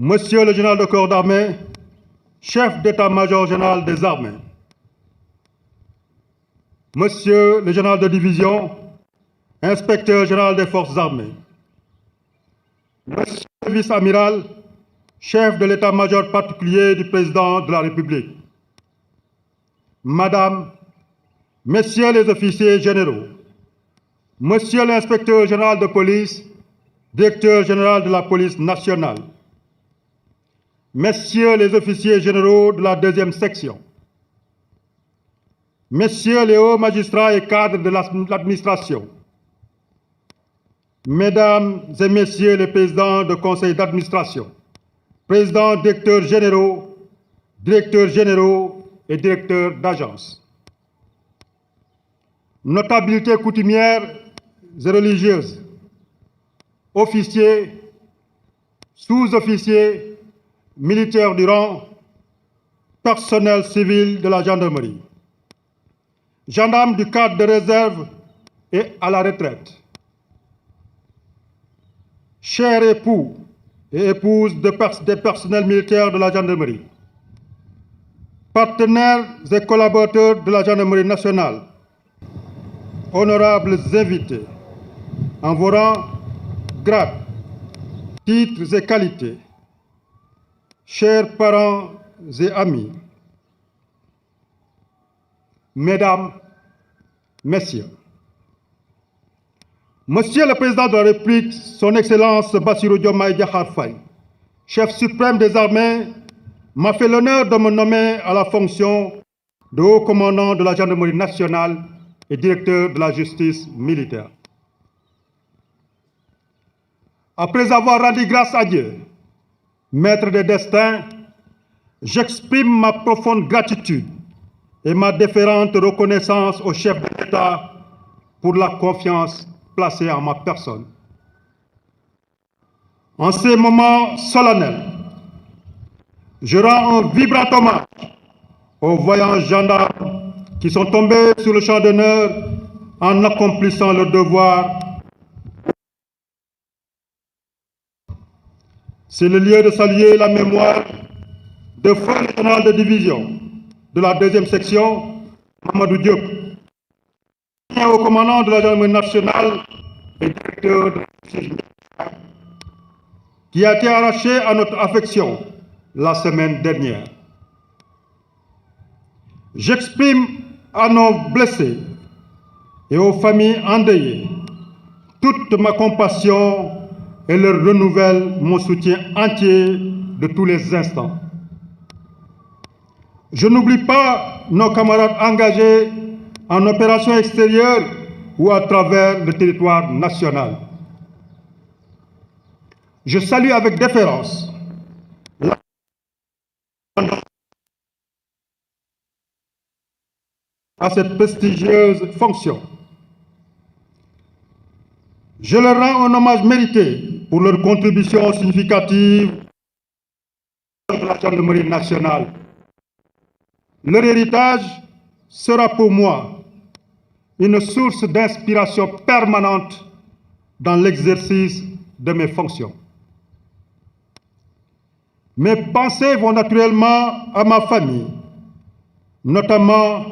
Monsieur le général de corps d'armée, chef d'état-major général des armées, Monsieur le général de division, inspecteur général des forces armées, Monsieur le vice-amiral, chef de l'état-major particulier du président de la République, Madame, Messieurs les officiers généraux, Monsieur l'inspecteur général de police, directeur général de la police nationale, Messieurs les officiers généraux de la deuxième section, Messieurs les hauts magistrats et cadres de l'administration, Mesdames et Messieurs les présidents de conseil d'administration, présidents, directeurs généraux et directeurs d'agence, notabilités coutumières et religieuses, officiers, sous-officiers, militaires du rang, personnel civil de la gendarmerie, gendarmes du cadre de réserve et à la retraite, chers époux et épouses des personnels militaires de la gendarmerie, partenaires et collaborateurs de la gendarmerie nationale, honorables invités, en vos rangs, grades, titres et qualités, chers parents et amis, Mesdames, Messieurs, Monsieur le Président de la République, Son Excellence Bassirou Diomaye Diakhar Faye, chef suprême des armées, m'a fait l'honneur de me nommer à la fonction de haut commandant de la gendarmerie nationale et directeur de la justice militaire. Après avoir rendu grâce à Dieu, maître des destins, j'exprime ma profonde gratitude et ma déférente reconnaissance au chef de l'État pour la confiance placée en ma personne. En ces moments solennels, je rends un vibrant hommage aux voyants gendarmes qui sont tombés sur le champ d'honneur en accomplissant leur devoir. C'est le lieu de saluer la mémoire de feu général de division de la deuxième section, Mamadou Diop, au commandant de la gendarmerie nationale et directeur de la justice militaire, qui a été arraché à notre affection la semaine dernière. J'exprime à nos blessés et aux familles endeuillées toute ma compassion et leur renouvelle mon soutien entier de tous les instants. Je n'oublie pas nos camarades engagés en opération extérieure ou à travers le territoire national. Je salue avec déférence à cette prestigieuse fonction. Je leur rends un hommage mérité pour leur contribution significative à la gendarmerie nationale. Leur héritage sera pour moi une source d'inspiration permanente dans l'exercice de mes fonctions. Mes pensées vont naturellement à ma famille, notamment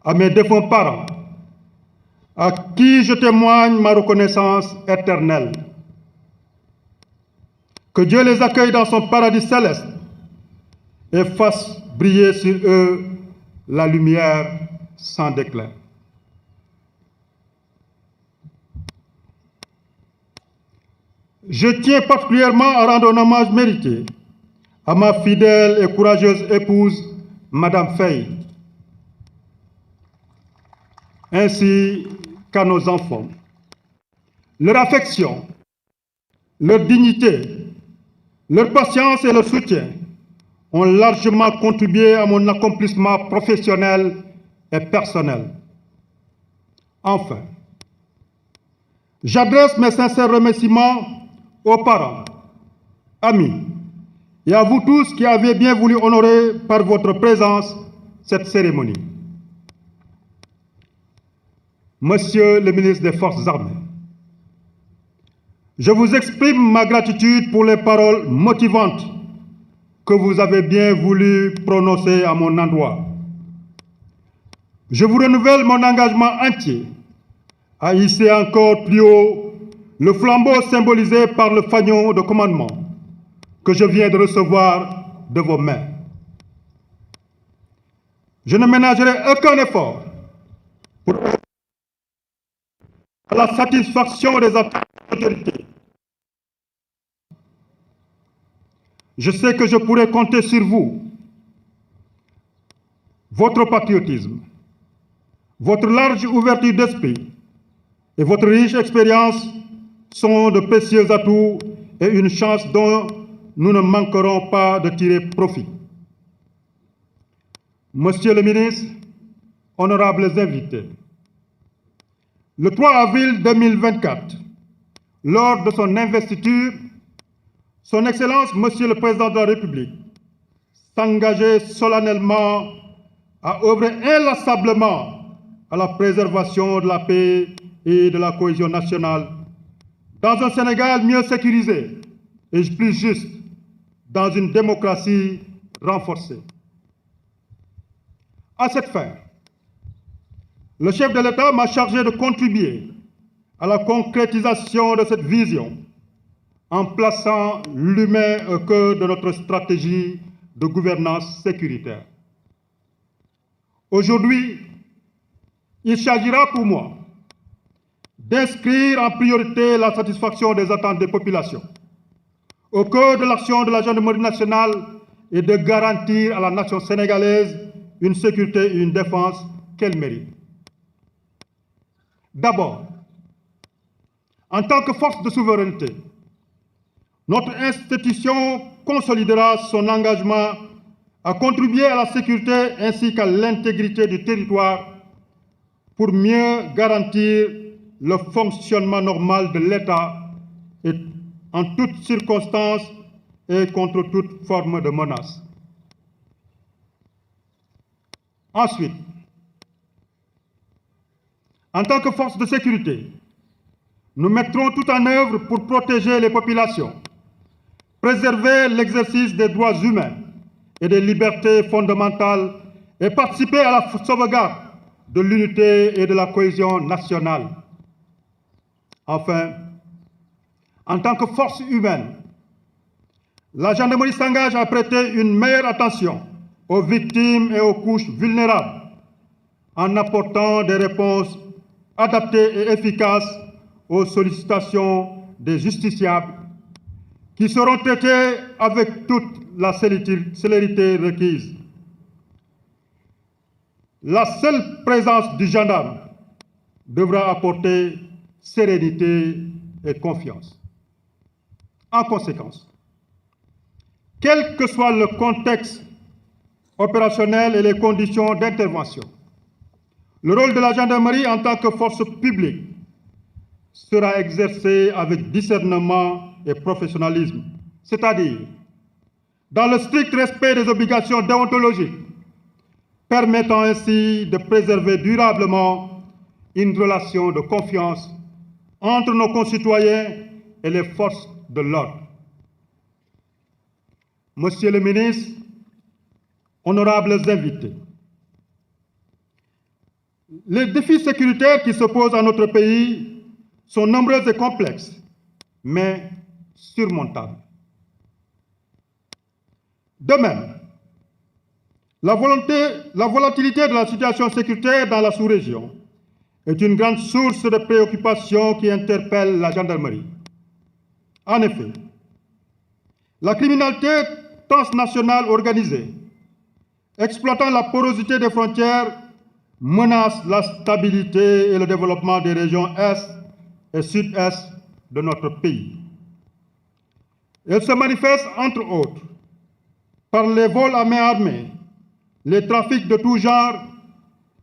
à mes défunts parents, à qui je témoigne ma reconnaissance éternelle. Que Dieu les accueille dans son paradis céleste et fasse briller sur eux la lumière sans déclin. Je tiens particulièrement à rendre un hommage mérité à ma fidèle et courageuse épouse, Madame Faye, ainsi qu'à nos enfants. Leur affection, leur dignité, leur patience et leur soutien ont largement contribué à mon accomplissement professionnel et personnel. Enfin, j'adresse mes sincères remerciements aux parents, amis et à vous tous qui avez bien voulu honorer par votre présence cette cérémonie. Monsieur le ministre des Forces armées, Je vous exprime ma gratitude pour les paroles motivantes que vous avez bien voulu prononcer à mon endroit. Je vous renouvelle mon engagement entier à hisser encore plus haut le flambeau symbolisé par le fanion de commandement que je viens de recevoir de vos mains. Je ne ménagerai aucun effort pour la satisfaction des attentes de l'autorité. Je sais que je pourrai compter sur vous, votre patriotisme, votre large ouverture d'esprit et votre riche expérience sont de précieux atouts et une chance dont nous ne manquerons pas de tirer profit. Monsieur le ministre, honorables invités, le 3 avril 2024, lors de son investiture, Son Excellence, Monsieur le Président de la République, s'engageait solennellement à œuvrer inlassablement à la préservation de la paix et de la cohésion nationale dans un Sénégal mieux sécurisé et plus juste, dans une démocratie renforcée. À cette fin, le chef de l'État m'a chargé de contribuer à la concrétisation de cette vision en plaçant l'humain au cœur de notre stratégie de gouvernance sécuritaire. Aujourd'hui, il s'agira pour moi d'inscrire en priorité la satisfaction des attentes des populations au cœur de l'action de la gendarmerie nationale et de garantir à la nation sénégalaise une sécurité et une défense qu'elle mérite. D'abord, en tant que force de souveraineté, notre institution consolidera son engagement à contribuer à la sécurité ainsi qu'à l'intégrité du territoire pour mieux garantir le fonctionnement normal de l'État et en toutes circonstances et contre toute forme de menace. Ensuite, en tant que force de sécurité, nous mettrons tout en œuvre pour protéger les populations, préserver l'exercice des droits humains et des libertés fondamentales et participer à la sauvegarde de l'unité et de la cohésion nationale. Enfin, en tant que force humaine, la gendarmerie s'engage à prêter une meilleure attention aux victimes et aux couches vulnérables en apportant des réponses adaptées et efficaces aux sollicitations des justiciables qui seront traitées avec toute la célérité requise. La seule présence du gendarme devra apporter sérénité et confiance. En conséquence, quel que soit le contexte opérationnel et les conditions d'intervention, le rôle de la gendarmerie en tant que force publique sera exercé avec discernement et professionnalisme, c'est-à-dire dans le strict respect des obligations déontologiques, permettant ainsi de préserver durablement une relation de confiance entre nos concitoyens et les forces de l'ordre. Monsieur le ministre, honorables invités, les défis sécuritaires qui se posent à notre pays sont nombreux et complexes, mais surmontables. De même, la volatilité de la situation sécuritaire dans la sous-région est une grande source de préoccupation qui interpelle la gendarmerie. En effet, la criminalité transnationale organisée, exploitant la porosité des frontières, menace la stabilité et le développement des régions Est et Sud-Est de notre pays. Elle se manifeste, entre autres, par les vols à main armée, les trafics de tout genre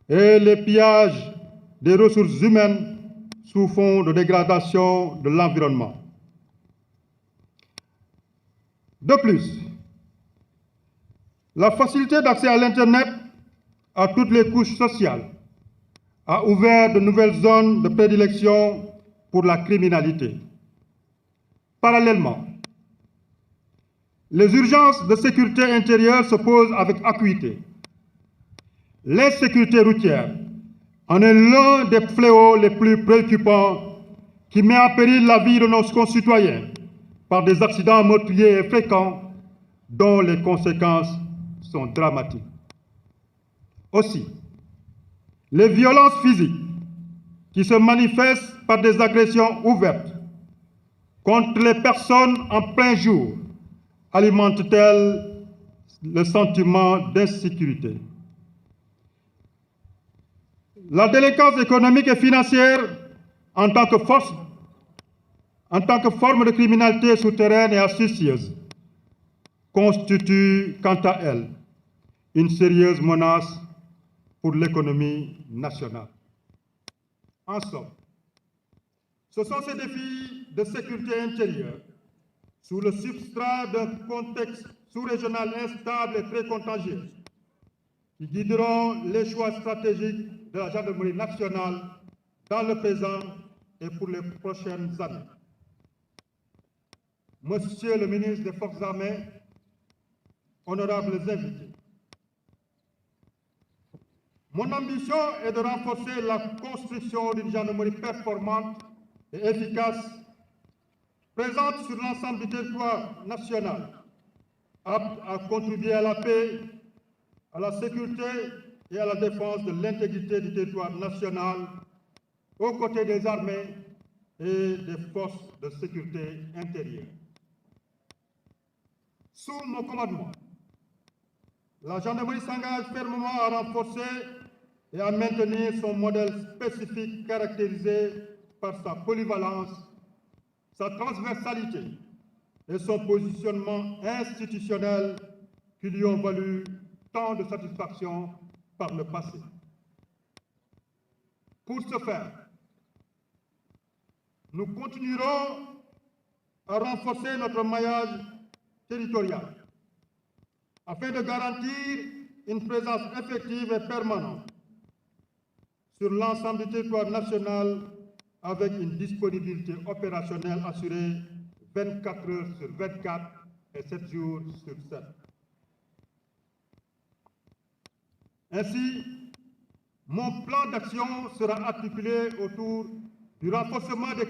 et les pillages des ressources humaines sous fond de dégradation de l'environnement. De plus, la facilité d'accès à l'Internet à toutes les couches sociales a ouvert de nouvelles zones de prédilection pour la criminalité. Parallèlement, les urgences de sécurité intérieure se posent avec acuité. L'insécurité routière en est l'un des fléaux les plus préoccupants qui met en péril la vie de nos concitoyens par des accidents meurtriers et fréquents dont les conséquences sont dramatiques. Aussi, les violences physiques qui se manifestent par des agressions ouvertes contre les personnes en plein jour alimentent-elles le sentiment d'insécurité. La délinquance économique et financière en tant que forme de criminalité souterraine et astucieuse constitue quant à elle une sérieuse menace pour l'économie nationale. En somme, ce sont ces défis de sécurité intérieure sous le substrat d'un contexte sous-régional instable et très contagieux qui guideront les choix stratégiques de la gendarmerie nationale dans le présent et pour les prochaines années. Monsieur le ministre des Forces armées, honorables invités, mon ambition est de renforcer la construction d'une gendarmerie performante et efficace, présente sur l'ensemble du territoire national, apte à contribuer à la paix, à la sécurité et à la défense de l'intégrité du territoire national, aux côtés des armées et des forces de sécurité intérieure. Sous mon commandement, la gendarmerie s'engage fermement à renforcer et à maintenir son modèle spécifique caractérisé par sa polyvalence, sa transversalité et son positionnement institutionnel qui lui ont valu tant de satisfaction par le passé. Pour ce faire, nous continuerons à renforcer notre maillage territorial afin de garantir une présence effective et permanente sur l'ensemble du territoire national avec une disponibilité opérationnelle assurée 24 heures sur 24 et 7 jours sur 7. Ainsi, mon plan d'action sera articulé autour du renforcement des